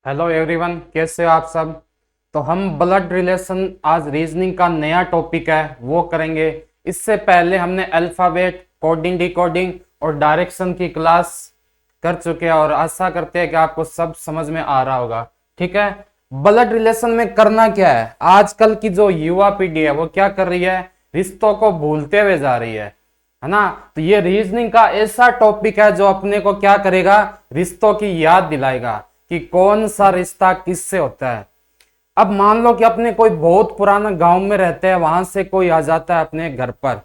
Hello everyone, कैसे हो आप सब। तो हम ब्लड रिलेशन आज रीजनिंग का नया टॉपिक है वो करेंगे। इससे पहले हमने अल्फाबेट, कोडिंग, डिकोडिंग और डायरेक्शन की क्लास कर चुके हैं और आशा करते हैं कि आपको सब समझ में आ रहा होगा। ठीक है, ब्लड रिलेशन में करना क्या है, आजकल की जो युवा पीढ़ी है वो क्या कर रही है, रिश्तों को भूलते हुए जा रही है ना। तो ये रीजनिंग का ऐसा टॉपिक है जो अपने को क्या करेगा, रिश्तों की याद दिलाएगा कि कौन सा रिश्ता किससे होता है। अब मान लो कि अपने कोई बहुत पुराना गांव में रहते हैं, वहां से कोई आ जाता है अपने घर पर,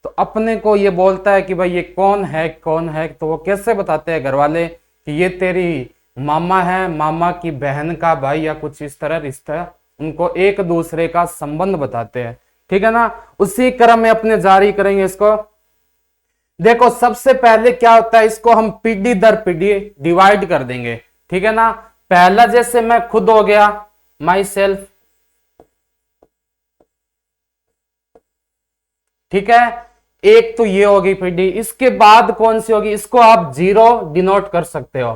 तो अपने को ये बोलता है कि भाई ये कौन है कौन है, तो वो कैसे बताते हैं घर वाले कि ये तेरी मामा है, मामा की बहन का भाई, या कुछ इस तरह रिश्ता, उनको एक दूसरे का संबंध बताते हैं। ठीक है ना, उसी क्रम में अपने जारी करेंगे इसको। देखो सबसे पहले क्या होता है, इसको हम पीढ़ी दर पीढ़ी डिवाइड कर देंगे। ठीक है ना, पहला जैसे मैं खुद हो गया, माई सेल्फ। ठीक है, एक तो ये होगी पीढ़ी। इसके बाद कौन सी होगी, इसको आप जीरो डिनोट कर सकते हो।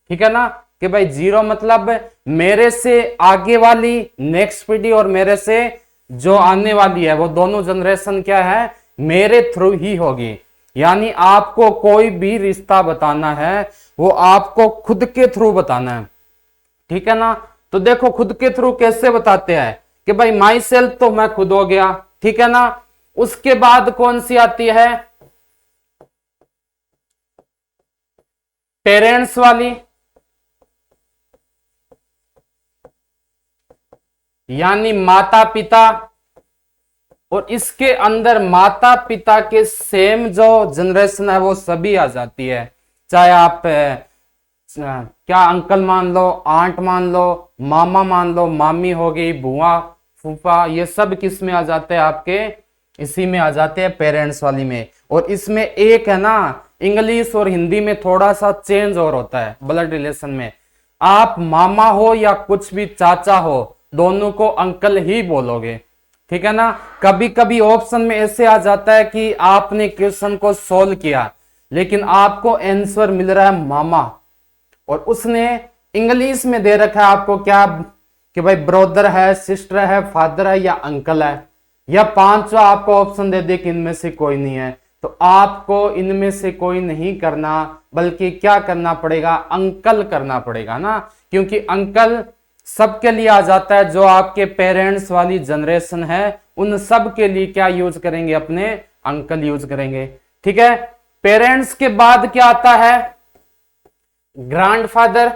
ठीक है ना, कि भाई जीरो मतलब मेरे से आगे वाली नेक्स्ट पीढ़ी और मेरे से जो आने वाली है वो दोनों जनरेशन क्या है, मेरे थ्रू ही होगी। यानी आपको कोई भी रिश्ता बताना है वो आपको खुद के थ्रू बताना है। ठीक है ना, तो देखो खुद के थ्रू कैसे बताते हैं कि भाई माई सेल्फ तो मैं खुद हो गया। ठीक है ना, उसके बाद कौन सी आती है, पेरेंट्स वाली, यानी माता पिता। और इसके अंदर माता पिता के सेम जो जनरेशन है वो सभी आ जाती है। चाहे आप क्या अंकल मान लो, आंट मान लो, मामा मान लो, मामी हो गई, बुआ, फूफा, ये सब किस में आ जाते हैं, आपके इसी में आ जाते हैं, पेरेंट्स वाली में। और इसमें एक है ना, इंग्लिश और हिंदी में थोड़ा सा चेंज और होता है ब्लड रिलेशन में। आप मामा हो या कुछ भी चाचा हो, दोनों को अंकल ही बोलोगे। ठीक है ना, कभी कभी ऑप्शन में ऐसे आ जाता है कि आपने क्वेश्चन को सोल्व किया लेकिन आपको आंसर मिल रहा है मामा, और उसने इंग्लिश में दे रखा है आपको क्या, कि भाई ब्रदर है, सिस्टर है, फादर है या अंकल है, या पांचवा आपको ऑप्शन दे दे कि इनमें से कोई नहीं है। तो आपको इनमें से कोई नहीं करना, बल्कि क्या करना पड़ेगा, अंकल करना पड़ेगा ना, क्योंकि अंकल सबके लिए आ जाता है। जो आपके पेरेंट्स वाली जनरेशन है उन सब के लिए क्या यूज करेंगे, अपने अंकल यूज करेंगे। ठीक है, पेरेंट्स के बाद क्या आता है, ग्रैंडफादर।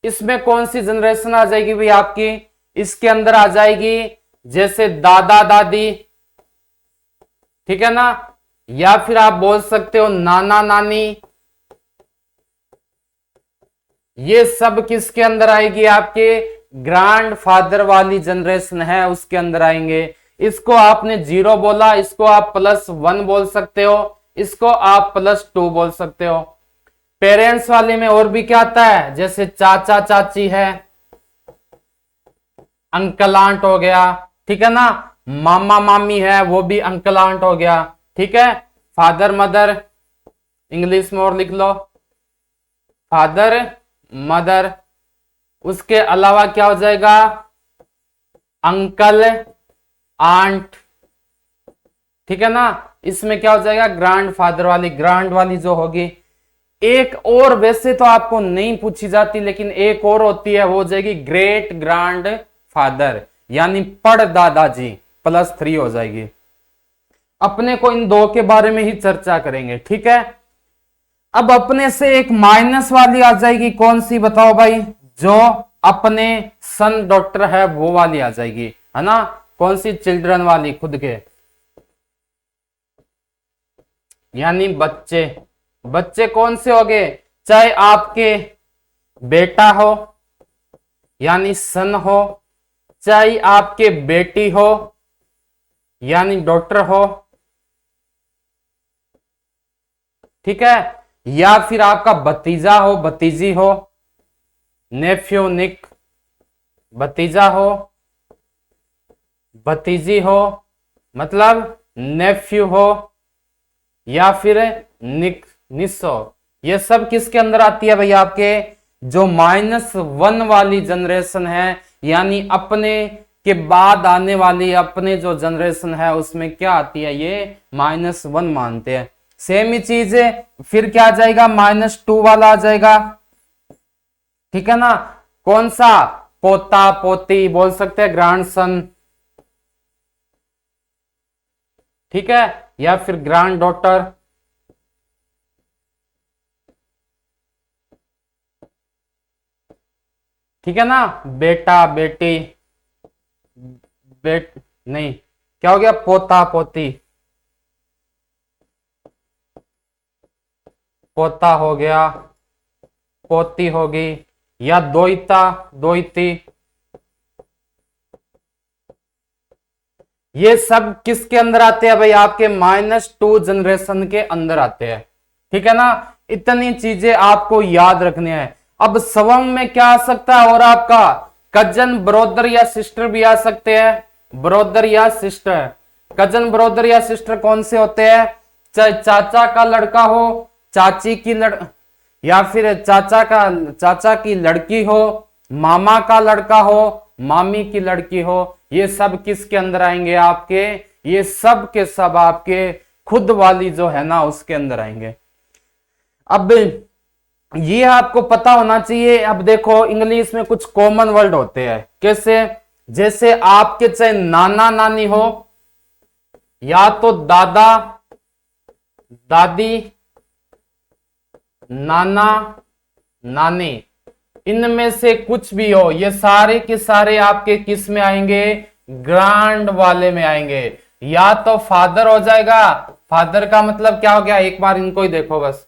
इसमें कौन सी जनरेशन आ जाएगी भाई आपकी, इसके अंदर आ जाएगी जैसे दादा दादी। ठीक है ना, या फिर आप बोल सकते हो नाना नानी। ये सब किसके अंदर आएगी, आपके ग्रैंडफादर वाली जनरेशन है उसके अंदर आएंगे। इसको आपने जीरो बोला, इसको आप +1 बोल सकते हो, इसको आप +2 बोल सकते हो। पेरेंट्स वाले में और भी क्या आता है, जैसे चाचा चाची है, अंकल आंट हो गया। ठीक है ना, मामा मामी है, वो भी अंकल आंट हो गया। ठीक है, फादर मदर, इंग्लिश में और लिख लो, फादर मदर। उसके अलावा क्या हो जाएगा, अंकल आंट। ठीक है ना, इसमें क्या हो जाएगा, ग्रैंडफादर वाली, ग्रैंड वाली जो होगी। एक और वैसे तो आपको नहीं पूछी जाती, लेकिन एक और होती है, वो हो जाएगी ग्रेट ग्रैंड फादर, यानी पड़ दादाजी, +3 हो जाएगी। अपने को इन दो के बारे में ही चर्चा करेंगे। ठीक है, अब अपने से एक माइनस वाली आ जाएगी, कौन सी बताओ भाई, जो अपने सन डॉक्टर है वो वाली आ जाएगी, है ना। कौन सी, चिल्ड्रन वाली, खुद के, यानी बच्चे। बच्चे कौन से हो गए, चाहे आपके बेटा हो यानी सन हो, चाहे आपके बेटी हो यानी डॉटर हो। ठीक है, या फिर आपका भतीजा हो, भतीजी हो, नेफ्यू निक, भतीजा हो, भतीजी हो, मतलब नेफ्यू हो, या फिर निक निस हो, ये सब किसके अंदर आती है भाई, आपके जो -1 वाली जनरेशन है, यानी अपने के बाद आने वाली अपने जो जनरेशन है उसमें क्या आती है, ये -1 मानते हैं। सेम ही चीज है, फिर क्या आ जाएगा, -2 वाला आ जाएगा, ठीक है ना। कौन सा, पोता पोती बोल सकते हैं, ग्रैंडसन, ठीक है, या फिर ग्रैंड डॉटर, ठीक है ना, बेटा बेटी, नहीं, क्या हो गया, पोता पोती, पोता हो गया, पोती होगी, या दोइता दोइती, ये सब किसके अंदर आते हैं भाई, आपके -2 जनरेशन के अंदर आते हैं, ठीक है ना। इतनी चीजें आपको याद रखनी है। अब स्वम में क्या आ सकता है, और आपका कजन ब्रदर या सिस्टर भी आ सकते हैं, ब्रदर या सिस्टर। कजन ब्रदर या सिस्टर कौन से होते हैं, चाहे चाचा का लड़का हो, चाची की या फिर चाचा की लड़की हो, मामा का लड़का हो, मामी की लड़की हो, ये सब किसके अंदर आएंगे आपके, ये सब के सब आपके खुद वाली जो है ना उसके अंदर आएंगे। अब ये आपको पता होना चाहिए। अब देखो इंग्लिश में कुछ कॉमन वर्ड होते हैं, कैसे, जैसे आपके चाहे नाना नानी हो, या तो दादा दादी, नाना नानी, इनमें से कुछ भी हो, ये सारे के सारे आपके किस में आएंगे, ग्रांड वाले में आएंगे। या तो फादर हो जाएगा, फादर का मतलब क्या हो गया, एक बार इनको ही देखो बस,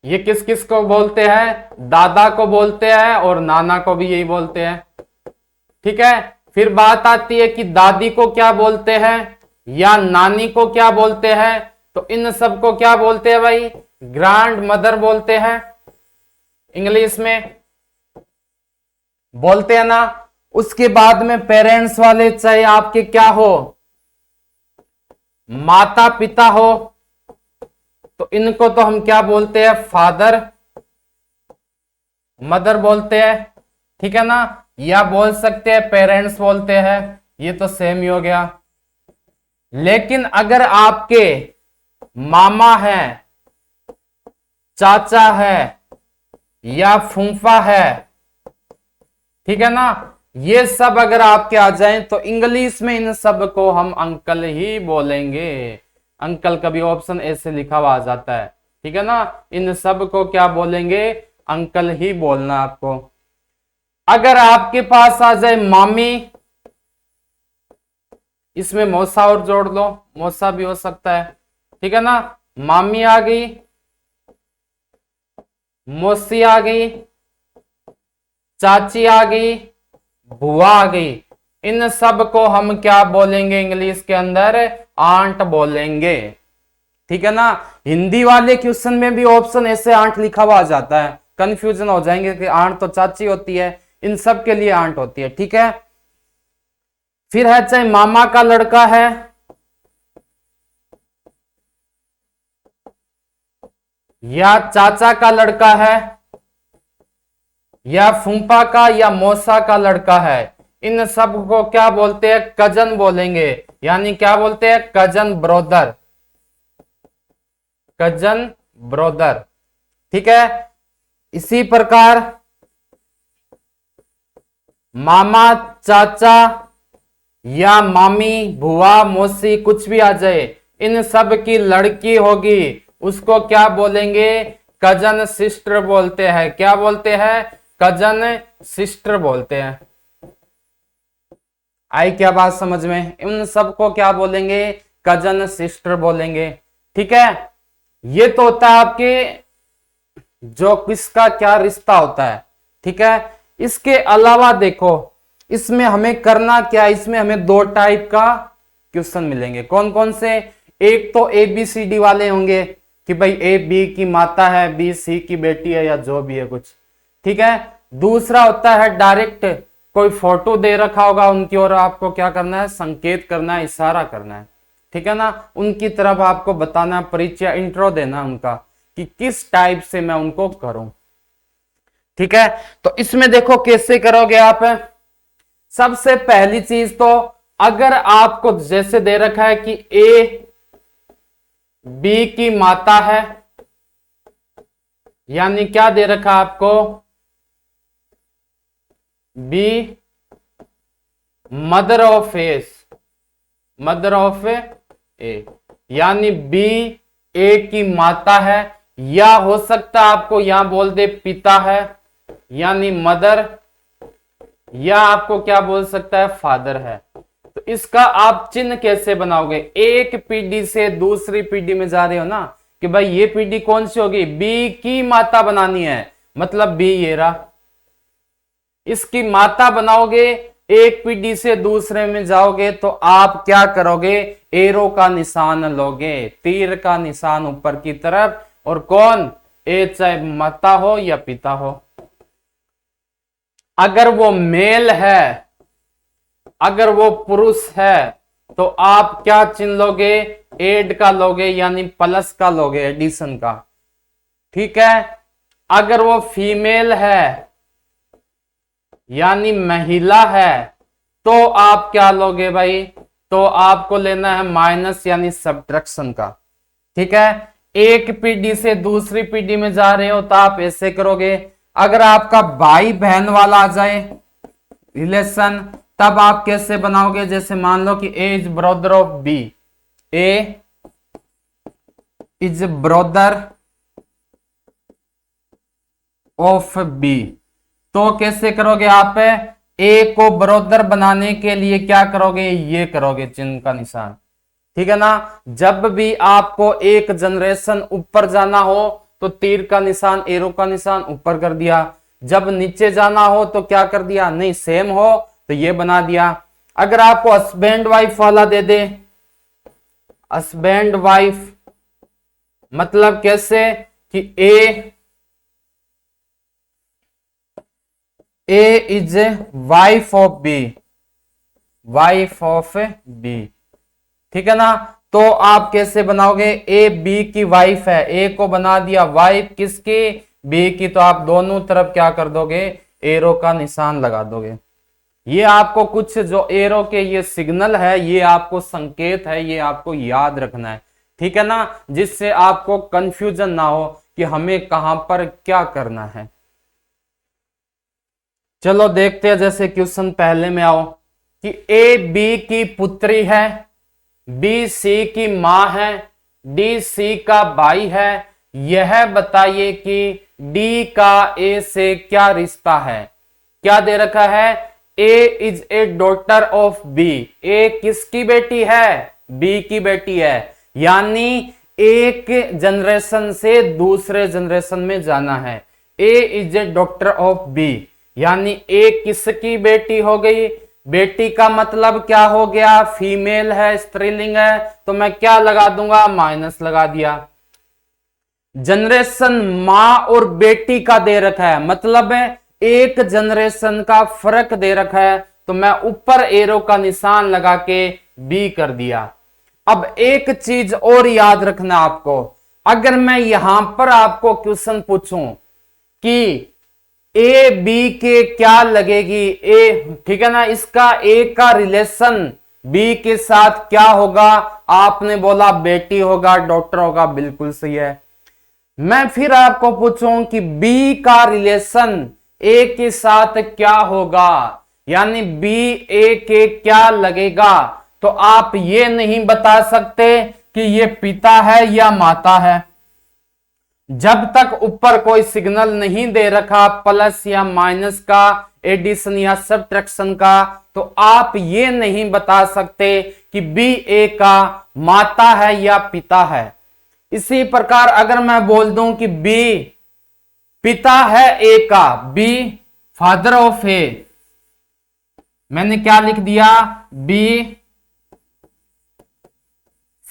ये किस किस को बोलते हैं, दादा को बोलते हैं और नाना को भी यही बोलते हैं, ठीक है। फिर बात आती है कि दादी को क्या बोलते हैं या नानी को क्या बोलते हैं, तो इन सबको क्या बोलते हैं भाई, ग्रैंड मदर बोलते हैं, इंग्लिश में बोलते हैं ना। उसके बाद में पेरेंट्स वाले, चाहे आपके क्या हो, माता पिता हो, तो इनको तो हम क्या बोलते हैं, फादर मदर बोलते हैं, ठीक है ना, या बोल सकते हैं पेरेंट्स बोलते हैं, ये तो सेम ही हो गया। लेकिन अगर आपके मामा है, चाचा है, या फूफा है, ठीक है ना, ये सब अगर आपके आ जाएं तो इंग्लिश में इन सब को हम अंकल ही बोलेंगे। अंकल का भी ऑप्शन ऐसे लिखा हुआ आ जाता है, ठीक है ना। इन सब को क्या बोलेंगे, अंकल ही बोलना आपको। अगर आपके पास आ जाए मामी, इसमें मौसा और जोड़ लो, मौसा भी हो सकता है, ठीक है ना। मामी आ गई, मौसी आ गई, चाची आ गई, बुआ आ गई, इन सब को हम क्या बोलेंगे इंग्लिश के अंदर, आंट बोलेंगे, ठीक है ना। हिंदी वाले क्वेश्चन में भी ऑप्शन ऐसे आंट लिखा हुआ आ जाता है, कंफ्यूजन हो जाएंगे कि आंट तो चाची होती है, इन सब के लिए आंट होती है, ठीक है। फिर है चाहे मामा का लड़का है, या चाचा का लड़का है, या फूफा का या मौसा का लड़का है, इन सब को क्या बोलते हैं, कजन बोलेंगे, यानी क्या बोलते हैं, कजन ब्रदर, कजन ब्रदर, ठीक है। इसी प्रकार मामा चाचा या मामी बुआ मौसी कुछ भी आ जाए, इन सब की लड़की होगी, उसको क्या बोलेंगे, कजन सिस्टर बोलते हैं। क्या बोलते हैं, कजन सिस्टर बोलते हैं। आई क्या बात समझ में, इन सबको क्या बोलेंगे, कजन सिस्टर बोलेंगे, ठीक है। ये तो होता है आपके जो किसका क्या रिश्ता होता है, ठीक है। इसके अलावा देखो इसमें हमें करना क्या, इसमें हमें 2 टाइप का क्वेश्चन मिलेंगे। कौन कौन से, एक तो ABCD वाले होंगे कि भाई A B की माता है, B C की बेटी है, या जो भी है कुछ, ठीक है। दूसरा होता है डायरेक्ट, कोई फोटो दे रखा होगा उनकी और आपको क्या करना है, संकेत करना है, इशारा करना है, ठीक है ना, उनकी तरफ आपको बताना, परिचय इंट्रो देना उनका कि किस टाइप से मैं उनको करूं। ठीक है, तो इसमें देखो कैसे करोगे आप। सबसे पहली चीज तो अगर आपको जैसे दे रखा है कि ए बी की माता है, यानी क्या दे रखा है आपको, B mother of A, mother of A, यानी बी ए की माता है, या हो सकता है आपको यहां बोल दे पिता है यानी मदर, या आपको क्या बोल सकता है फादर है। तो इसका आप चिन्ह कैसे बनाओगे, एक पीढ़ी से दूसरी पीढ़ी में जा रहे हो ना कि भाई ये पीढ़ी कौन सी होगी, बी की माता बनानी है, मतलब बी ये रहा, इसकी माता बनाओगे, एक पीढ़ी से दूसरे में जाओगे तो आप क्या करोगे, एरो का निशान लोगे, तीर का निशान ऊपर की तरफ, और कौन, ए चाहे माता हो या पिता हो। अगर वो मेल है, अगर वो पुरुष है, तो आप क्या चिन्ह लोगे, एड का लोगे, यानी प्लस का लोगे, एडिशन का। ठीक है, अगर वो फीमेल है यानी महिला है, तो आप क्या लोगे भाई, तो आपको लेना है माइनस यानी सब्ट्रैक्शन का। ठीक है, एक पीढ़ी से दूसरी पीढ़ी में जा रहे हो तो आप ऐसे करोगे। अगर आपका भाई बहन वाला आ जाए रिलेशन, तब आप कैसे बनाओगे, जैसे मान लो कि A is brother of B, A is brother of B, तो कैसे करोगे आप, ए को ब्रदर बनाने के लिए क्या करोगे, ये करोगे चिन्ह का निशान। ठीक है ना, जब भी आपको एक जनरेशन ऊपर जाना हो तो तीर का निशान, एरो का निशान ऊपर कर दिया, जब नीचे जाना हो तो क्या कर दिया, नहीं सेम हो तो ये बना दिया। अगर आपको हस्बैंड वाइफ वाला दे दे, हस्बैंड वाइफ मतलब कैसे कि A is wife of B, wife of B. ठीक है ना, तो आप कैसे बनाओगे, ए बी की वाइफ है, ए को बना दिया वाइफ किसकी, बी की, तो आप दोनों तरफ क्या कर दोगे, एरो का निशान लगा दोगे। ये आपको कुछ जो एरो के ये सिग्नल है, ये आपको संकेत है, ये आपको याद रखना है। ठीक है ना, जिससे आपको कंफ्यूजन ना हो कि हमें कहां पर क्या करना है। चलो देखते हैं, जैसे क्वेश्चन पहले में आओ कि ए बी की पुत्री है, बी सी की मां है, डी सी का भाई है, यह बताइए कि डी का ए से क्या रिश्ता है। क्या दे रखा है, A is a daughter of B, A किसकी बेटी है, बी की बेटी है, यानी एक जनरेशन से दूसरे जनरेशन में जाना है। A is a daughter of B, यानी ए किसकी बेटी हो गई, बेटी का मतलब क्या हो गया, फीमेल है, स्त्रीलिंग है, तो मैं क्या लगा दूंगा, माइनस लगा दिया। जनरेशन मां और बेटी का दे रखा है, मतलब एक जनरेशन का फर्क दे रखा है, तो मैं ऊपर एरो का निशान लगा के बी कर दिया। अब एक चीज और याद रखना आपको, अगर मैं यहां पर आपको क्वेश्चन पूछूं कि ए बी के क्या लगेगी, ए, ठीक है ना, इसका ए का रिलेशन बी के साथ क्या होगा, आपने बोला बेटी होगा, डॉक्टर होगा, बिल्कुल सही है। मैं फिर आपको पूछूं कि बी का रिलेशन ए के साथ क्या होगा, यानी बी ए के क्या लगेगा, तो आप ये नहीं बता सकते कि ये पिता है या माता है। जब तक ऊपर कोई सिग्नल नहीं दे रखा प्लस या माइनस का, एडिशन या सब्ट्रैक्शन का, तो आप ये नहीं बता सकते कि बी ए का माता है या पिता है। इसी प्रकार अगर मैं बोल दूं कि बी पिता है ए का, बी फादर ऑफ ए, मैंने क्या लिख दिया, B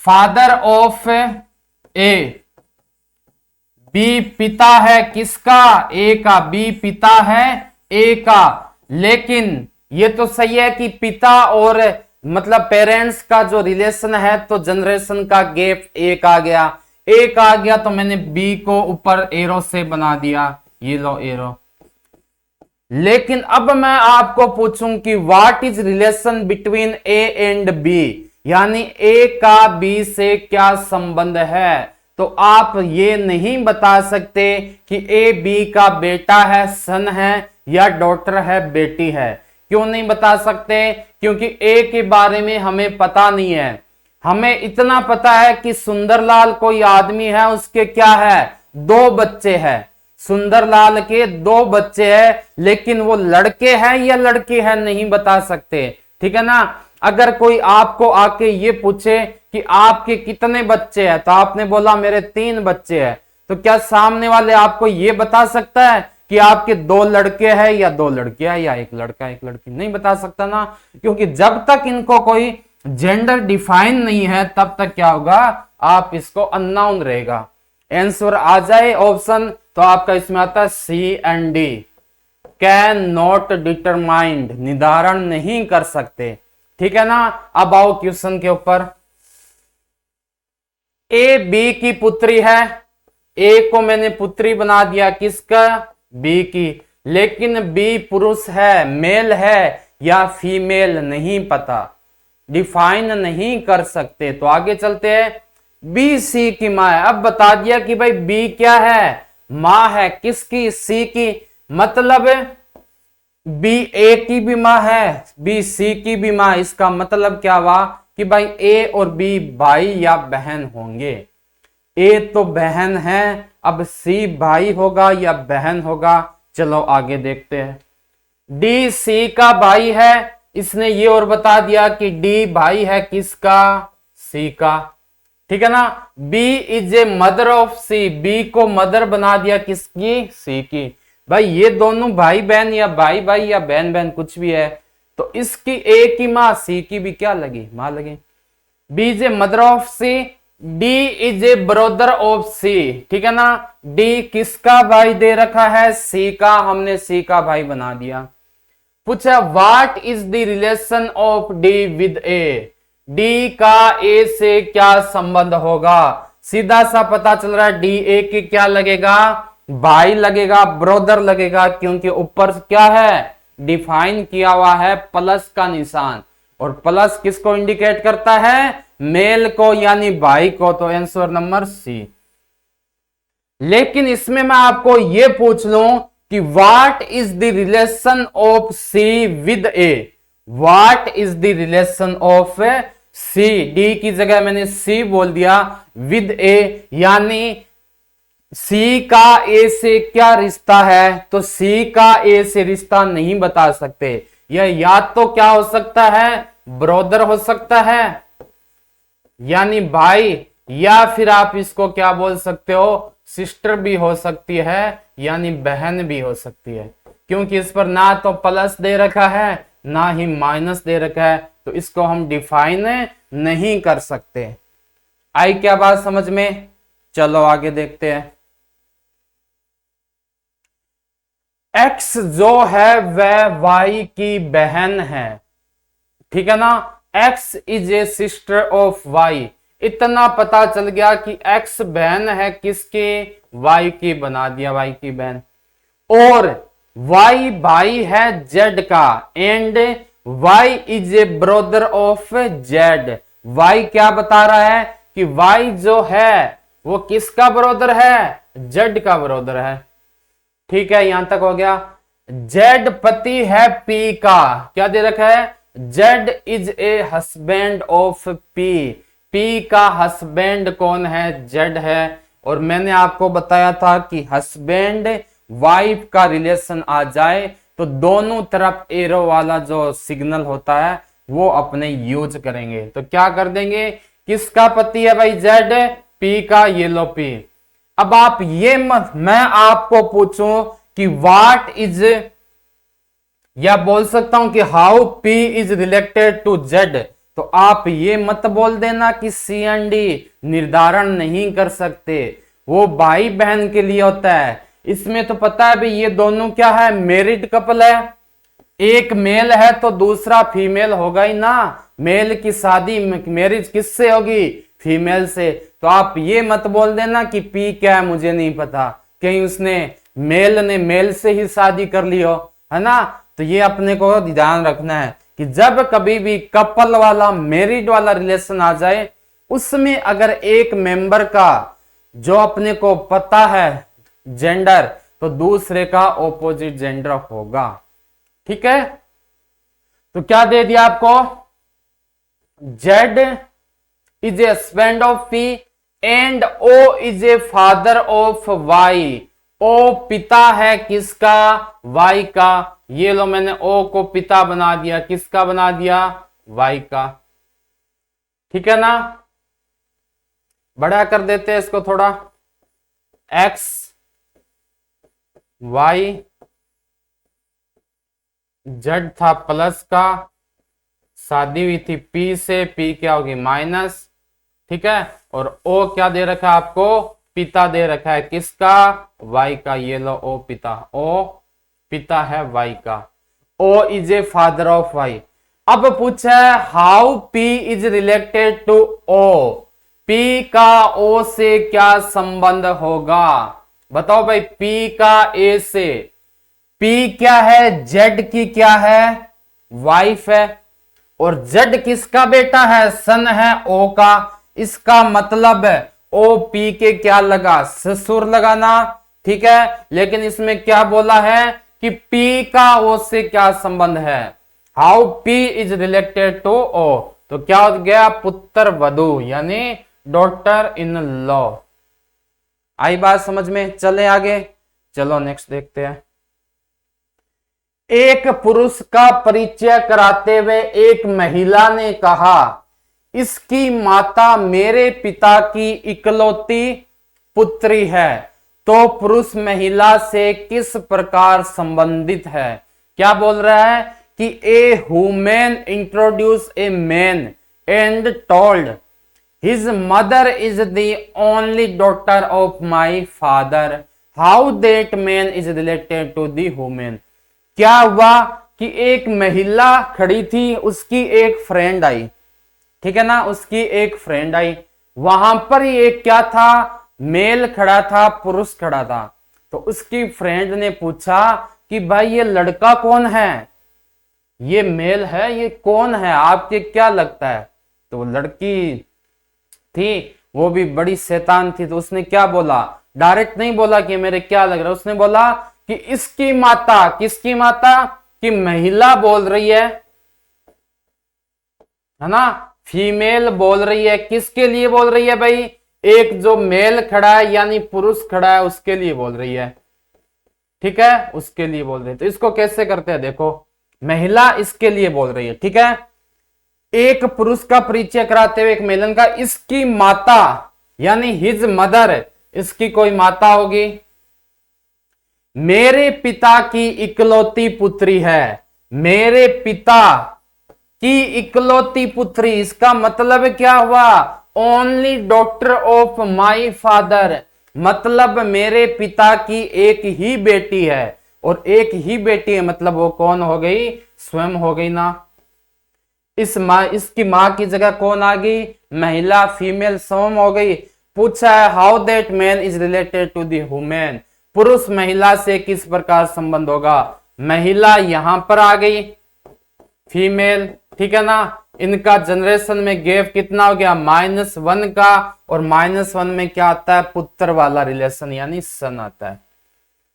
father of A, B पिता है किसका, ए का, बी पिता है ए का। लेकिन ये तो सही है कि पिता और मतलब पेरेंट्स का जो रिलेशन है तो जनरेशन का गैप एक आ गया, तो मैंने बी को ऊपर एरो से बना दिया, ये लो एरो। लेकिन अब मैं आपको पूछूं कि what is relation between A and B, यानी ए का बी से क्या संबंध है, तो आप ये नहीं बता सकते कि ए बी का बेटा है, सन है, या डॉटर है, बेटी है। क्यों नहीं बता सकते? क्योंकि ए के बारे में हमें पता नहीं है। हमें इतना पता है कि सुंदरलाल कोई आदमी है, उसके क्या है, 2 बच्चे हैं। सुंदरलाल के 2 बच्चे हैं, लेकिन वो लड़के हैं या लड़की है नहीं बता सकते। ठीक है ना। अगर कोई आपको आके ये पूछे कि आपके कितने बच्चे हैं, तो आपने बोला मेरे 3 बच्चे हैं, तो क्या सामने वाले आपको ये बता सकता है कि आपके 2 लड़के हैं या 2 लड़कियां या 1 लड़का 1 लड़की? नहीं बता सकता ना, क्योंकि जब तक इनको कोई जेंडर डिफाइन नहीं है तब तक क्या होगा, आप इसको अननाउन रहेगा। आंसर आ जाए ऑप्शन, तो आपका इसमें आता है C and D, can not determined, निर्धारण नहीं कर सकते। ठीक है ना। अब आओ क्वेश्चन के ऊपर। ए बी की पुत्री है, ए को मैंने पुत्री बना दिया, किसका, बी की। लेकिन बी पुरुष है, मेल है या फीमेल नहीं पता, डिफाइन नहीं कर सकते। तो आगे चलते हैं। बी सी की मां है। अब बता दिया कि भाई बी क्या है, मां है, किसकी, सी की। मतलब बी ए की भी मां है, बी सी की भी मां। इसका मतलब क्या हुआ कि भाई ए और बी भाई या बहन होंगे। ए तो बहन है, अब सी भाई होगा या बहन होगा। चलो आगे देखते हैं। डी सी का भाई है, इसने ये और बता दिया कि डी भाई है किसका, सी का। ठीक है ना। B is a mother of C, B को मदर बना दिया किसकी, सी की। भाई ये दोनों भाई बहन या भाई भाई या बहन बहन कुछ भी है, तो इसकी ए की मां, सी की भी क्या लगी, मां लगी। B is a mother of C, D is a brother of C. ठीक है ना। डी किसका भाई दे रखा है, सी का, हमने सी का भाई बना दिया। पूछा what is the relation of D with A, D का ए से क्या संबंध होगा। सीधा सा पता चल रहा है डी ए के क्या लगेगा, भाई लगेगा, ब्रदर लगेगा, क्योंकि ऊपर क्या है, डिफाइन किया हुआ है प्लस का निशान, और प्लस किसको इंडिकेट करता है, मेल को यानी भाई को। तो आंसर नंबर सी। लेकिन इसमें मैं आपको यह पूछ लूं कि what is the relation of C with A, what is the relation of C, D की जगह मैंने सी बोल दिया, विद ए, यानी सी का ए से क्या रिश्ता है, तो सी का ए से रिश्ता नहीं बता सकते। यह या तो क्या हो सकता है, ब्रदर हो सकता है यानी भाई, या फिर आप इसको क्या बोल सकते हो, सिस्टर भी हो सकती है यानी बहन भी हो सकती है, क्योंकि इस पर ना तो प्लस दे रखा है ना ही माइनस दे रखा है, तो इसको हम डिफाइन नहीं कर सकते। आई क्या बात समझ में। चलो आगे देखते हैं। एक्स जो है वह वाई की बहन है। ठीक है ना। X is a sister of Y, इतना पता चल गया कि एक्स बहन है किसकी, वाई की, बना दिया वाई की बहन। और वाई भाई है जेड का, and Y is a brother of Z. Y क्या बता रहा है कि वाई जो है वो किसका ब्रदर है, जेड का ब्रदर है। ठीक है, यहां तक हो गया। जेड पति है पी का, क्या दे रखा है, Z is a husband of P, P का हस्बैंड कौन है, जेड है। और मैंने आपको बताया था कि हस्बैंड वाइफ का रिलेशन आ जाए तो दोनों तरफ एरो वाला जो सिग्नल होता है वो अपने यूज करेंगे। तो क्या कर देंगे, किसका पति है भाई, जेड, पी का, ये लो पी। अब आप ये मत, मैं आपको पूछूं कि व्हाट इज, या बोल सकता हूं कि how P is related to Z, तो आप ये मत बोल देना कि सी एंड डी निर्धारण नहीं कर सकते, वो भाई बहन के लिए होता है। इसमें तो पता है भाई ये दोनों क्या है, मैरिड कपल है। एक मेल है तो दूसरा फीमेल होगा ही ना। मेल की शादी मैरिज किससे होगी? फीमेल से। तो आप ये मत बोल देना कि पी क्या है मुझे नहीं पता, कहीं उसने मेल ने मेल से ही शादी कर ली हो, है ना। तो ये अपने को ध्यान रखना है कि जब कभी भी कपल वाला मैरिड वाला रिलेशन आ जाए, उसमें अगर एक मेंबर का जो अपने को पता है जेंडर, तो दूसरे का ऑपोजिट जेंडर होगा। ठीक है, तो क्या दे दिया आपको? Z is a husband of P and O is a father of Y। O पिता है किसका? Y का। ये लो मैंने O को पिता बना दिया, किसका बना दिया? Y का। ठीक है ना, बड़ा कर देते हैं इसको थोड़ा। X Y Z था प्लस का, शादी हुई थी P से, P क्या होगी? माइनस। ठीक है, और O क्या दे रखा है आपको? पिता दे रखा है किसका? Y का। ये लो O पिता, O पिता है Y का। O is a father of Y। अब पूछा है how P is related to O। P का O से क्या संबंध होगा? बताओ भाई, P का A से। P क्या है? Z की क्या है? वाइफ है। और Z किसका बेटा है? सन है O का। इसका मतलब है O P के क्या लगा? ससुर लगाना। ठीक है, लेकिन इसमें क्या बोला है कि P का O से क्या संबंध है? How P is related to O। तो क्या हो गया? पुत्र वधु यानी डॉटर इन लॉ। आई बात समझ में? चले आगे, चलो नेक्स्ट देखते हैं। एक पुरुष का परिचय कराते हुए एक महिला ने कहा, इसकी माता मेरे पिता की इकलौती पुत्री है। तो पुरुष महिला से किस प्रकार संबंधित है? क्या बोल रहा है कि a woman introduce a man and told his mother is the only daughter of my father. How that man is related to the woman. क्या हुआ कि एक महिला खड़ी थी, उसकी एक फ्रेंड आई। ठीक है ना, उसकी एक फ्रेंड आई। वहां पर एक क्या था? मेल खड़ा था, पुरुष खड़ा था। तो उसकी फ्रेंड ने पूछा कि भाई ये लड़का कौन है? ये मेल है, ये कौन है? आपके क्या लगता है? तो लड़की थी, वो भी बड़ी शैतान थी, तो उसने क्या बोला? डायरेक्ट नहीं बोला कि मेरे क्या लग रहा है, उसने बोला कि इसकी माता। किसकी माता? कि महिला बोल रही है ना, फीमेल बोल रही है। किसके लिए बोल रही है भाई? एक जो मेल खड़ा है यानी पुरुष खड़ा है उसके लिए बोल रही है। ठीक है, उसके लिए बोल रही है। तो इसको कैसे करते हैं? देखो, महिला इसके लिए बोल रही है। ठीक है, एक पुरुष का परिचय कराते हुए एक महिला का, इसकी माता यानी हिज मदर, इसकी कोई माता होगी, मेरे पिता की इकलौती पुत्री है। मेरे पिता की इकलौती पुत्री, इसका मतलब क्या हुआ? Only daughter of my father, मतलब मेरे पिता की एक ही बेटी है। और एक ही बेटी है मतलब वो कौन हो गई? स्वयं हो गई ना। इसकी मां की जगह कौन आ गई? महिला, फीमेल स्वयं हो गई। पूछा है how that man is related to the women. पुरुष महिला से किस प्रकार संबंध होगा? महिला यहां पर आ गई, फीमेल। ठीक है ना, इनका जनरेशन में गैप कितना हो गया? -1 का। और -1 में क्या आता है? पुत्र वाला रिलेशन यानी सन आता है।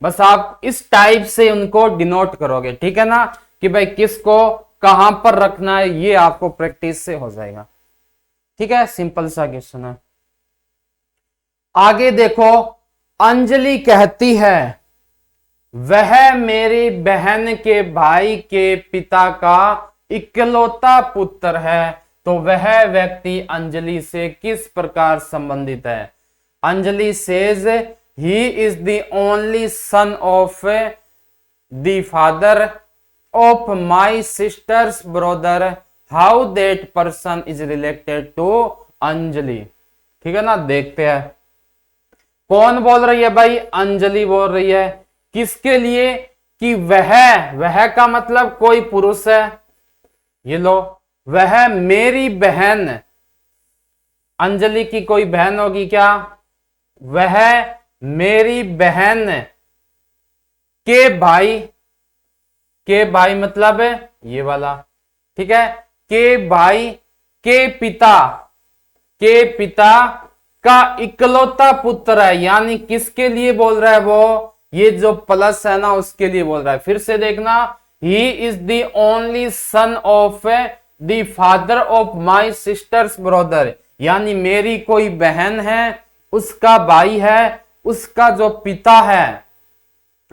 बस आप इस टाइप से उनको डिनोट करोगे। ठीक है ना, कि भाई किसको कहां पर रखना है, ये आपको प्रैक्टिस से हो जाएगा। ठीक है, सिंपल सा क्वेश्चन है। आगे देखो, अंजलि कहती है वह मेरी बहन के भाई के पिता का इकलौता पुत्र है। तो वह व्यक्ति अंजलि से किस प्रकार संबंधित है? Anjali says he is the only son of the father of my sisters brother. How that person is related to Anjali. ठीक है ना, देखते हैं कौन बोल रही है भाई? अंजलि बोल रही है। किसके लिए? कि वह का मतलब कोई पुरुष है, ये लो, वह मेरी बहन, अंजलि की कोई बहन होगी क्या, वह मेरी बहन के भाई मतलब ये वाला, ठीक है, के भाई के पिता का इकलौता पुत्र है, यानी किसके लिए बोल रहा है वो, ये जो प्लस है ना उसके लिए बोल रहा है। फिर से देखना, ही is the only son of the father of my sisters brother, यानी मेरी कोई बहन है, उसका भाई है, उसका जो पिता है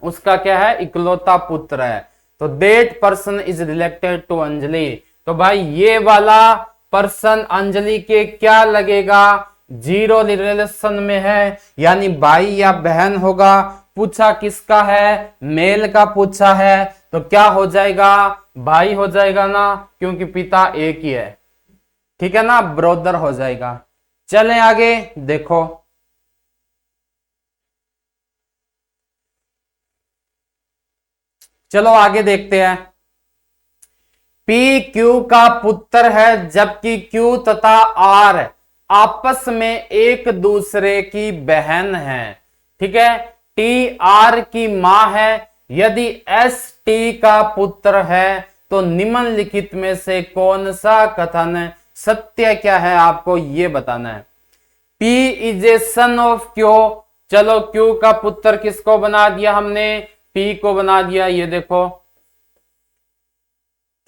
उसका क्या है, इकलौता पुत्र है। तो that person is related to Anjali. तो भाई ये वाला पर्सन अंजलि के क्या लगेगा, जीरो रिलेशन में है, यानी भाई या बहन होगा। पूछा किसका है, मेल का पूछा है, तो क्या हो जाएगा, भाई हो जाएगा ना, क्योंकि पिता एक ही है, ठीक है ना, ब्रदर हो जाएगा। चलें आगे देखो, चलो आगे देखते हैं। पी क्यू का पुत्र है, जबकि क्यू तथा आर आपस में एक दूसरे की बहन है, ठीक है। टी आर की मां है। यदि एस टी का पुत्र है तो निम्नलिखित में से कौन सा कथन सत्य क्या है, आपको यह बताना है। P is a son of Q, चलो क्यू का पुत्र किसको बना दिया हमने, पी को बना दिया, ये देखो,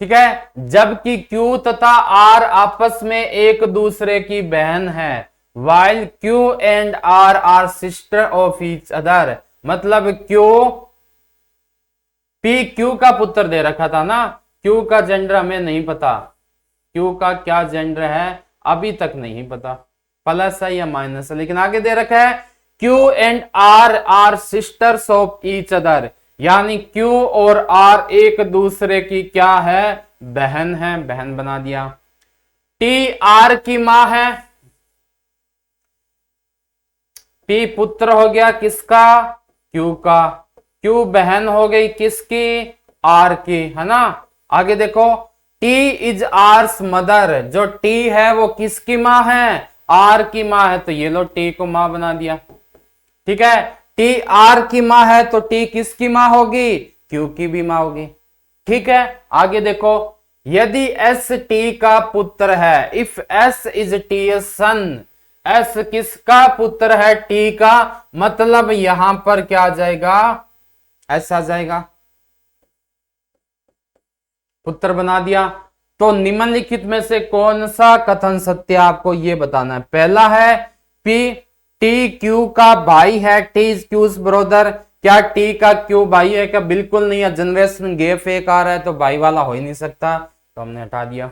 ठीक है। जबकि क्यू तथा आर आपस में एक दूसरे की बहन है, while Q and R are sister of each other, मतलब क्यू, पी क्यू का पुत्र दे रखा था ना, क्यू का जेंडर हमें नहीं पता, क्यू का क्या जेंडर है अभी तक नहीं पता, प्लस है या माइनस है, लेकिन आगे दे रखा है Q and R are sisters of each other, यानी क्यू और आर एक दूसरे की क्या है, बहन है, बहन बना दिया। टी आर की मां है, टी पुत्र हो गया किसका, क्यू का, क्यू बहन हो गई किसकी, आर की, है ना। आगे देखो, टी इज आर्स मदर, जो टी है वो किसकी मां है, आर की मां है, तो ये लो टी को मां बना दिया, ठीक है। टी आर की मां है तो टी किसकी मां होगी, क्यू की भी मां होगी, ठीक है। आगे देखो, यदि एस टी का पुत्र है, if S is T a son, S किसका पुत्र है, टी का, मतलब यहां पर क्या आ जाएगा, एस आ जाएगा, पुत्र बना दिया। तो निम्नलिखित में से कौन सा कथन सत्य, आपको यह बताना है। पहला है पी टी क्यू का भाई है, टी इज क्यूज ब्रदर, क्या टी का क्यू भाई है क्या, बिल्कुल नहीं है, जनरेशन गैप एक आ रहा है तो भाई वाला हो ही नहीं सकता, तो हमने हटा दिया।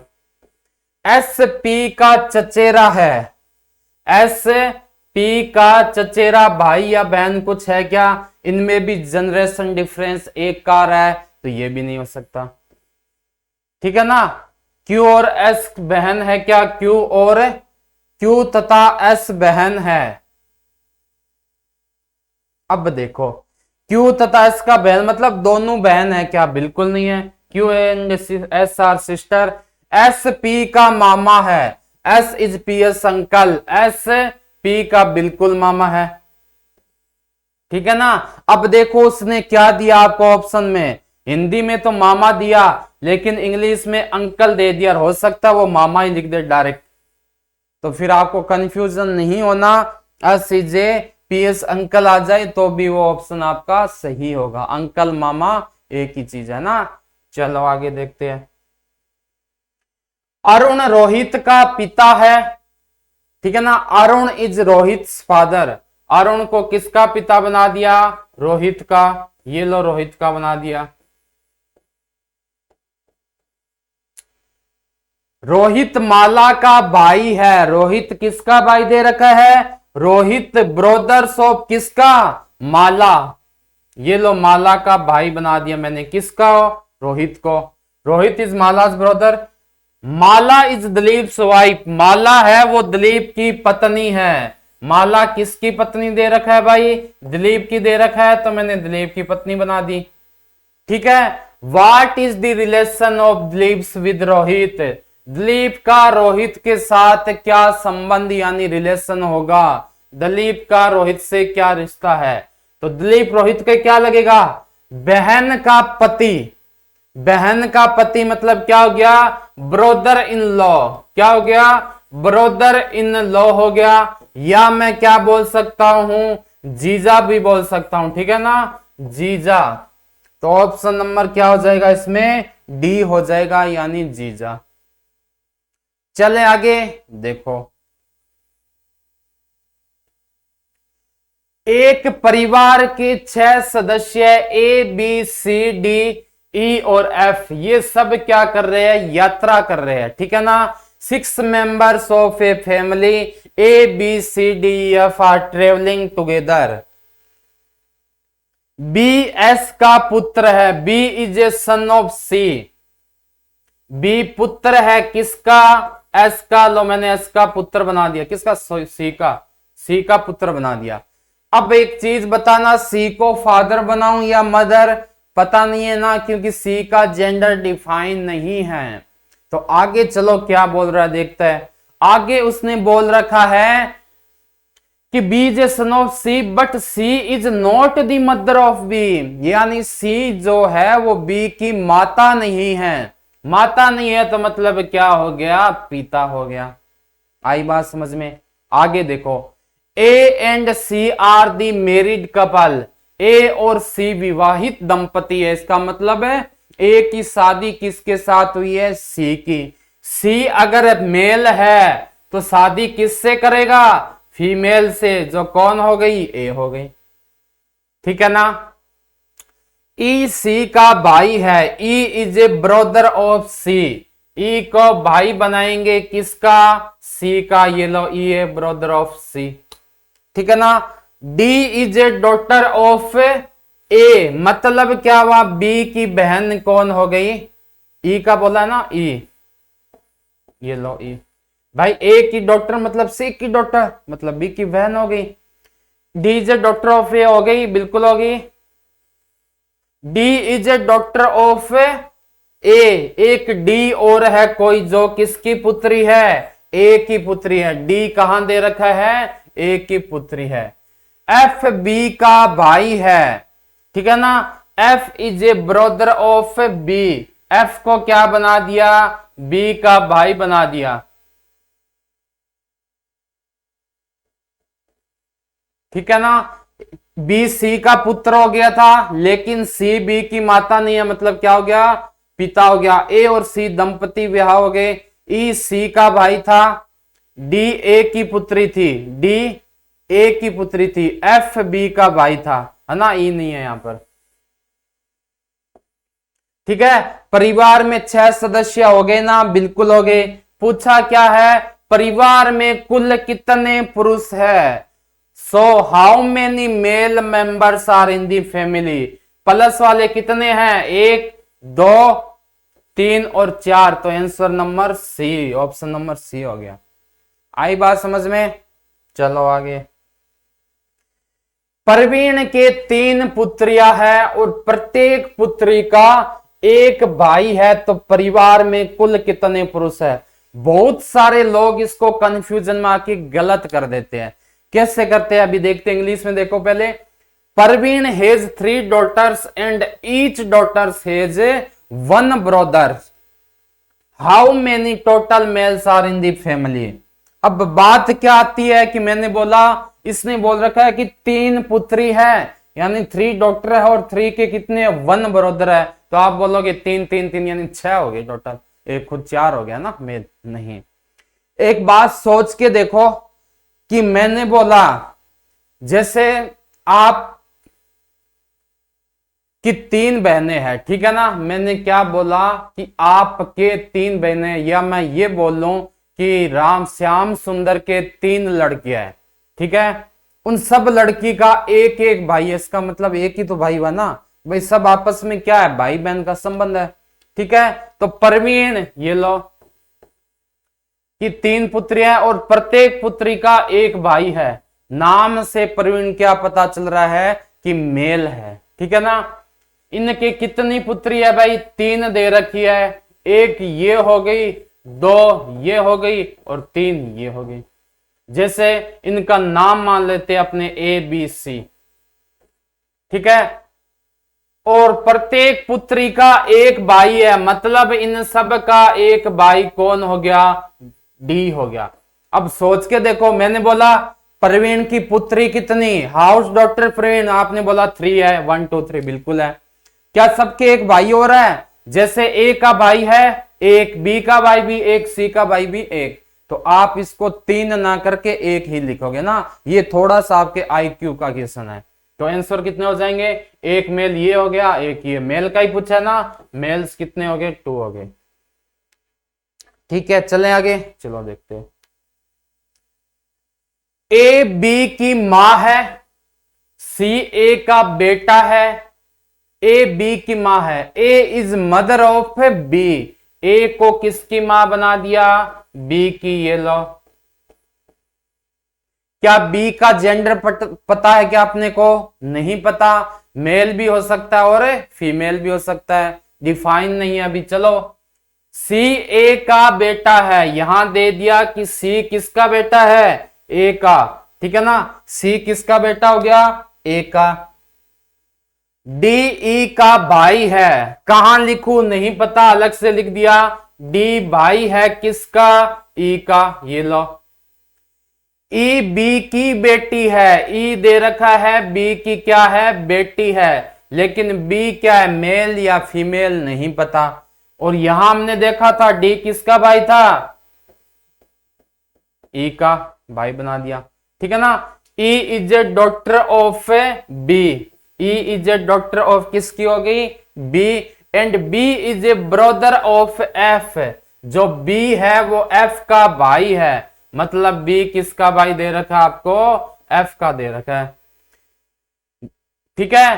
एस पी का चचेरा है, एस पी का चचेरा भाई या बहन कुछ है क्या, इनमें भी जनरेशन डिफरेंस एक का आ रहा है, तो ये भी नहीं हो सकता, ठीक है ना। क्यू और एस बहन है क्या, क्यू और क्यू तथा एस बहन है। अब देखो, क्यू तथा एस का बहन मतलब दोनों बहन है क्या, बिल्कुल नहीं है, Q and S R sister. S P का मामा है, S is P S uncle, S P का बिल्कुल मामा है, ठीक है ना। अब देखो उसने क्या दिया आपको ऑप्शन में, हिंदी में तो मामा दिया, लेकिन इंग्लिश में अंकल दे दिया, हो सकता है वो मामा ही लिख दे डायरेक्ट, तो फिर आपको कंफ्यूजन नहीं होना, S is A P S uncle आ जाए तो भी वो ऑप्शन आपका सही होगा, अंकल मामा एक ही चीज है ना। चलो आगे देखते हैं। अरुण रोहित का पिता है, ठीक है ना, अरुण इज रोहित फादर, अरुण को किसका पिता बना दिया, रोहित का, ये लो रोहित का बना दिया। रोहित माला का भाई है, रोहित किसका भाई दे रखा है, रोहित ब्रोदर्स ऑफ किसका, माला, ये लो माला का भाई बना दिया मैंने, किसका, रोहित को, Rohit is Mala's brother. Mala is Dilip wife, Mala है वो दिलीप की पत्नी है, माला किसकी पत्नी दे रखा है भाई, दिलीप की दे रखा है, तो मैंने दिलीप की पत्नी बना दी, ठीक है। What is the relation of Dilip with Rohit, Dilip का रोहित के साथ क्या संबंध यानी रिलेशन होगा, दिलीप का रोहित से क्या रिश्ता है। तो दिलीप रोहित के क्या लगेगा, बहन का पति, बहन का पति मतलब क्या हो गया, ब्रोदर इन लॉ, क्या हो गया, ब्रोदर इन लॉ हो गया, या मैं क्या बोल सकता हूं, जीजा भी बोल सकता हूं, ठीक है ना, जीजा। तो ऑप्शन नंबर क्या हो जाएगा इसमें, डी हो जाएगा यानी जीजा। चले आगे देखो, एक परिवार के 6 सदस्य ए बी सी डी ई और एफ, ये सब क्या कर रहे हैं, यात्रा कर रहे हैं, ठीक है ना। 6 members of a family A B C D F are travelling together. B S का पुत्र है, B is a son of C, B पुत्र है किसका, एस का, लो मैंने एस का पुत्र बना दिया, किसका, सी का पुत्र बना दिया। अब एक चीज बताना, सी को फादर बनाऊं या मदर, पता नहीं है ना, क्योंकि सी का जेंडर डिफाइन नहीं है। तो आगे चलो क्या बोल रहा है देखते हैं। आगे उसने बोल रखा है कि B is a son of C but C is not the mother of B, यानी सी जो है वो बी की माता नहीं है। माता नहीं है तो मतलब क्या हो गया, पिता हो गया। आई बात समझ में। आगे देखो, A and C are the married couple, A और सी विवाहित दंपति है, इसका मतलब है ए की शादी किसके साथ हुई है, सी की। सी अगर मेल है तो शादी किससे करेगा, फीमेल से, जो कौन हो गई, ए हो गई, ठीक है ना। ई सी का भाई है, E is a brother of C, E को भाई बनाएंगे किसका, सी का, ये लो ई ए ब्रदर ऑफ सी, ठीक है ना। D is a daughter of A, मतलब क्या हुआ, बी की बहन कौन हो गई, ई का बोला ना, ई, ये लो ई, भाई ए की डॉटर मतलब सी की डॉटर, मतलब बी की बहन हो गई। D is a daughter of A हो गई, बिल्कुल हो गई। D is a daughter of A, एक डी और है कोई जो किसकी पुत्री है, ए की पुत्री है। डी कहां दे रखा है, ए की पुत्री है। एफ बी का भाई है, ठीक है ना। F is a brother of B, F को क्या बना दिया, बी का भाई बना दिया, ठीक है ना। बी सी का पुत्र हो गया था, लेकिन सी बी की माता नहीं है, मतलब क्या हो गया, पिता हो गया। ए और सी दंपति विवाह हो गए। ई सी का भाई था, डी ए की पुत्री थी, डी ए की पुत्री थी, एफ बी का भाई था, है ना, ई नहीं है यहां पर, ठीक है। परिवार में 6 सदस्य हो गए ना, बिल्कुल हो गए। पूछा क्या है, परिवार में कुल कितने पुरुष है, so how many male members are in the family, plus वाले कितने हैं, 1 2 3 और 4, तो answer number C, option number C हो गया। आई बात समझ में। चलो आगे, प्रवीण के 3 पुत्रियां हैं और प्रत्येक पुत्री का एक भाई है, तो परिवार में कुल कितने पुरुष है। बहुत सारे लोग इसको कंफ्यूजन में आके गलत कर देते हैं। कैसे करते हैं अभी देखते हैं, इंग्लिश में देखो पहले। Praveen has 3 daughters and each daughters has 1 brother, how many total males are in the family. अब बात क्या आती है कि मैंने बोला, इसने बोल रखा है कि 3 पुत्री है, यानी 3 डॉक्टर है और 3 के कितने 1 ब्रदर है, तो आप बोलोगे 3 3 3 यानी 6 हो गए टोटल, एक खुद 4 हो गया ना, मेल नहीं। एक बात सोच के देखो कि मैंने बोला जैसे आप कि 3 बहनें हैं, ठीक है ना, मैंने क्या बोला कि आपके 3 बहनें, या मैं ये बोल लूं कि राम श्याम सुंदर के 3 लड़कियां हैं, ठीक है। उन सब लड़की का एक एक भाई है, इसका मतलब एक ही तो भाई हुआ ना भाई, सब आपस में क्या है, भाई बहन का संबंध है, ठीक है। तो प्रवीण, ये लो कि 3 पुत्रियां और प्रत्येक पुत्री का एक भाई है, नाम से प्रवीण क्या पता चल रहा है कि मेल है, ठीक है ना। इनकी कितनी पुत्री है भाई, 3 दे रखी है। एक ये हो गई, 2 ये हो गई और 3 ये हो गई। जैसे इनका नाम मान लेते हैं अपने ABC, ठीक है। और प्रत्येक पुत्री का एक भाई है, मतलब इन सब का एक भाई कौन हो गया, D हो गया। अब सोच के देखो, मैंने बोला प्रवीण की पुत्री कितनी, हाउस डॉक्टर प्रवीण, आपने बोला 3 है, 1 2 3 बिल्कुल है। क्या सबके एक भाई हो रहा है, जैसे A का भाई है एक, B का भाई भी एक, C का भाई भी एक, तो आप इसको 3 ना करके 1 ही लिखोगे ना। ये थोड़ा सा आपके IQ का क्वेश्चन है। तो आंसर कितने हो जाएंगे, एक मेल ये हो गया, एक ये मेल का ही पूछा है ना, मेल्स कितने हो गए, 2 हो गए। ठीक है, चलें आगे, चलो देखते हैं। A B की मां है, C A का बेटा है, A B की मां है, A is mother of B, A को किसकी मां बना दिया, B की, ये लो। क्या B का जेंडर पता है क्या अपने को, नहीं पता, मेल भी हो सकता है और फीमेल भी हो सकता है, डिफाइन नहीं है अभी। चलो, C A का बेटा है, यहां दे दिया कि C किसका बेटा है, A का, ठीक है ना। C किसका बेटा हो गया, A का। D E का भाई है, कहां लिखूं नहीं पता, अलग से लिख दिया। D भाई है किसका, E का, ये लो। E B की बेटी है, E दे रखा है, B की क्या है, बेटी है, लेकिन B क्या है, मेल या फीमेल नहीं पता। और यहां हमने देखा था D किसका भाई था, E का भाई बना दिया, ठीक है ना। E is a daughter of B, E is a daughter of किसकी हो गई, B, and B is a brother of F, जो B है वो F का भाई है, मतलब B किसका भाई दे रखा है आपको, F का दे रखा है, ठीक है।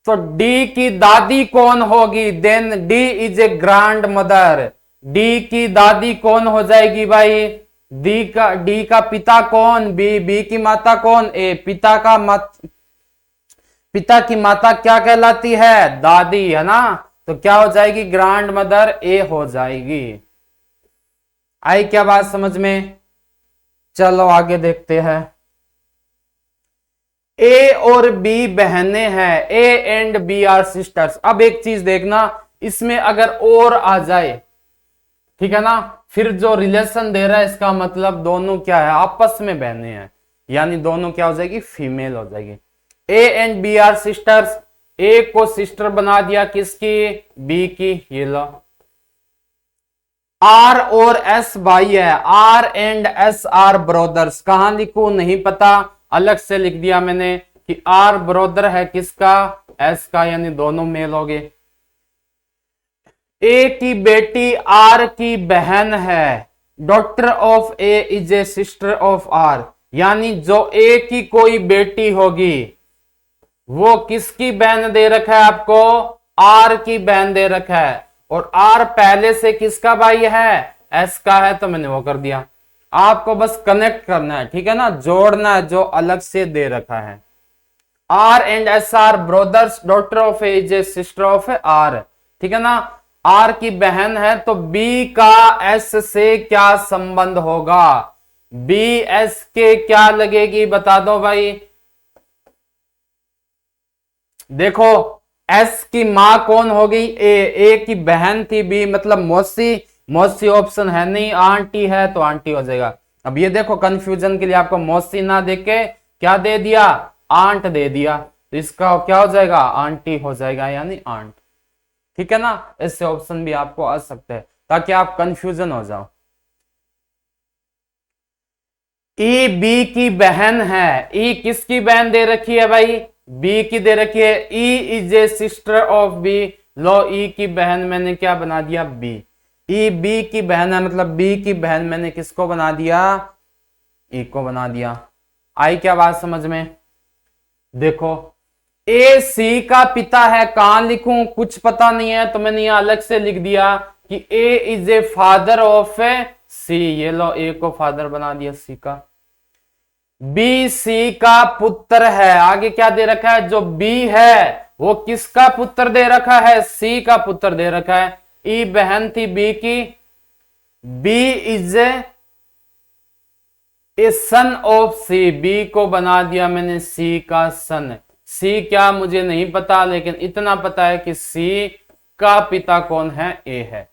तो D की दादी कौन होगी, then D is a grandmother, D की दादी कौन हो जाएगी भाई, D का पिता कौन, B की माता कौन, A, पिता की माता क्या कहलाती है, दादी, है ना। तो क्या हो जाएगी, ग्रैंड मदर, A हो जाएगी। आई क्या बात समझ में, चलो आगे देखते हैं। A और B बहनें हैं, A and B are sisters. अब एक चीज देखना, इसमें अगर और आ जाए, ठीक है ना, फिर जो रिलेशन दे रहा है इसका मतलब दोनों क्या है, आपस में बहनें हैं, यानी दोनों क्या हो जाएगी, फीमेल हो जाएगी। A and B are sisters, A को सिस्टर बना दिया किसकी, B की, ये लो। R और S भाई है, R and S are brothers, कहां लिखूं नहीं पता, अलग से लिख दिया मैंने कि R ब्रदर है किसका, S का, यानी दोनों मेल हो गए। A की बेटी R की बहन है, daughter of A is a sister of R, यानी जो A की कोई बेटी होगी वो किसकी बहन दे रखा है आपको, R की बहन दे रखा है, और R पहले से किसका भाई है, S का है, तो मैंने वो कर दिया। आपको बस कनेक्ट करना है, ठीक है ना, जोड़ना है जो अलग से दे रखा है। R and S are brothers, daughter of A is a sister of R, ठीक है ना। R की बहन है, तो B का S से क्या संबंध होगा, B S के क्या लगेगी, बता दो भाई। देखो, S की मां कौन हो गई, A की बहन थी B, मतलब मौसी, मौसी ऑप्शन है नहीं, आंटी है तो आंटी हो जाएगा। अब ये देखो कंफ्यूजन के लिए आपको मौसी ना देके क्या दे दिया, आंट दे दिया, तो इसका क्या हो जाएगा, आंटी हो जाएगा, यानी आंट, ठीक है ना। ऐसे ऑप्शन भी आपको आ सकते हैं ताकि आप कंफ्यूजन हो जाओ। E B की बहन है, E किसकी बहन दे रखी है भाई, B की दे रखी है, E is a sister of B, low E की बहन मैंने क्या बना दिया, B, E B की बहन है, मतलब B की बहन मैंने किसको बना दिया, E को बना दिया। आई क्या बात समझ में, देखो A C का पिता है, कहां लिखूं कुछ पता नहीं है, तो मैंने यहां अलग से लिख दिया कि A is a father of C, ये लो A को फादर बना दिया C का। B C का पुत्र है, आगे क्या दे रखा है, जो B है वो किसका पुत्र दे रखा है? सी का पुत्र दे रखा है। ई बहन थी बी की, B is a son of C, B को बना दिया मैंने सी का सन। सी क्या मुझे नहीं पता, लेकिन इतना पता है कि सी का पिता कौन है? ए है।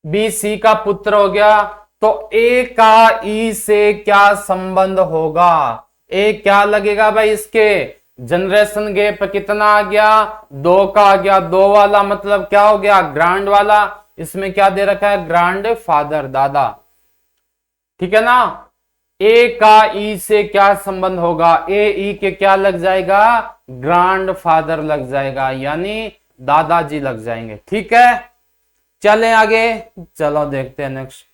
बी सी का पुत्र हो गया, तो ए का ई से क्या संबंध होगा? ए क्या लगेगा भाई? इसके जनरेशन गैप कितना आ गया? 2 का आ गया। 2 वाला मतलब क्या हो गया? ग्रांड वाला। इसमें क्या दे रखा है? ग्रांड फादर, दादा। ठीक है ना? ए का ई से क्या संबंध होगा? ए ई के क्या लग जाएगा? ग्रांड फादर लग जाएगा, यानी दादाजी लग जाएंगे। ठीक है, चलें आगे। चलो देखते हैं नेक्स्ट।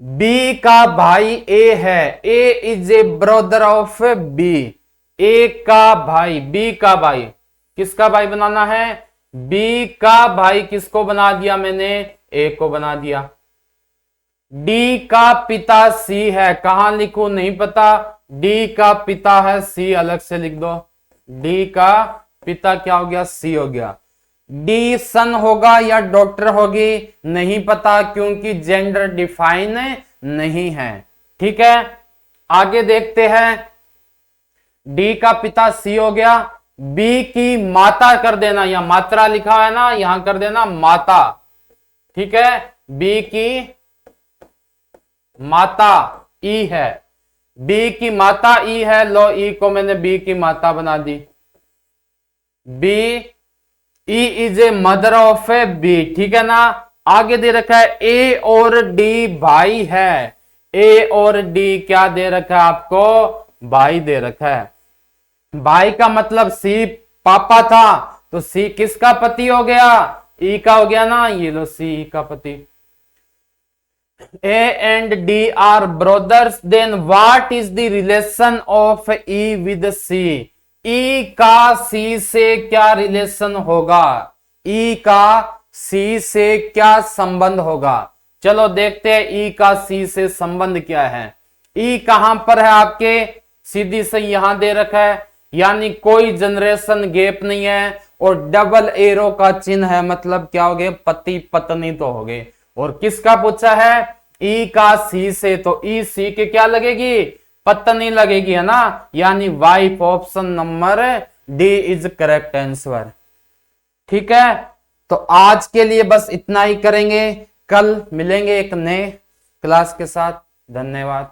बी का भाई ए है। A is a brother of B. A का भाई, बी का भाई, किसका भाई बनाना है? बी का भाई किसको बना दिया मैंने? ए को बना दिया। डी का पिता सी है, कहां लिखूं नहीं पता। डी का पिता है सी, अलग से लिख दो। डी का पिता क्या हो गया? सी हो गया। डी सन होगा या डॉक्टर होगी नहीं पता, क्योंकि जेंडर डिफाइन नहीं है। ठीक है, आगे देखते हैं। डी का पिता सी हो गया। बी की माता कर देना, या मात्रा लिखा है ना, यहां कर देना माता। ठीक है, बी की माता ई है। बी की माता ई है। लो, ई को मैंने बी की माता बना दी। B E is a mother of A B. ठीक है ना? आगे दे रखा है ए और डी भाई है। ए और डी क्या दे रखा है आपको? भाई दे रखा है। भाई का मतलब सी पापा था, तो सी किसका पति हो गया? ई का हो गया ना। ये लो, सी का पति। A and D are brothers, then what is the relation of E with C? E का C से क्या रिलेशन होगा? E का C से क्या संबंध होगा? चलो देखते हैं E का C से संबंध क्या है। E कहां पर है आपके? सीधी से यहां दे रखा है, यानी कोई जनरेशन गैप नहीं है, और डबल एरो का चिन्ह है, मतलब क्या हो गए? पति पत्नी तो हो गए। और किसका पूछा है? ई का सी से, तो ई सी के क्या लगेगी? पत्नी लगेगी, है ना, यानी wife. Option number D is correct answer. ठीक है, तो आज के लिए बस इतना ही करेंगे। कल मिलेंगे एक नए क्लास के साथ। धन्यवाद।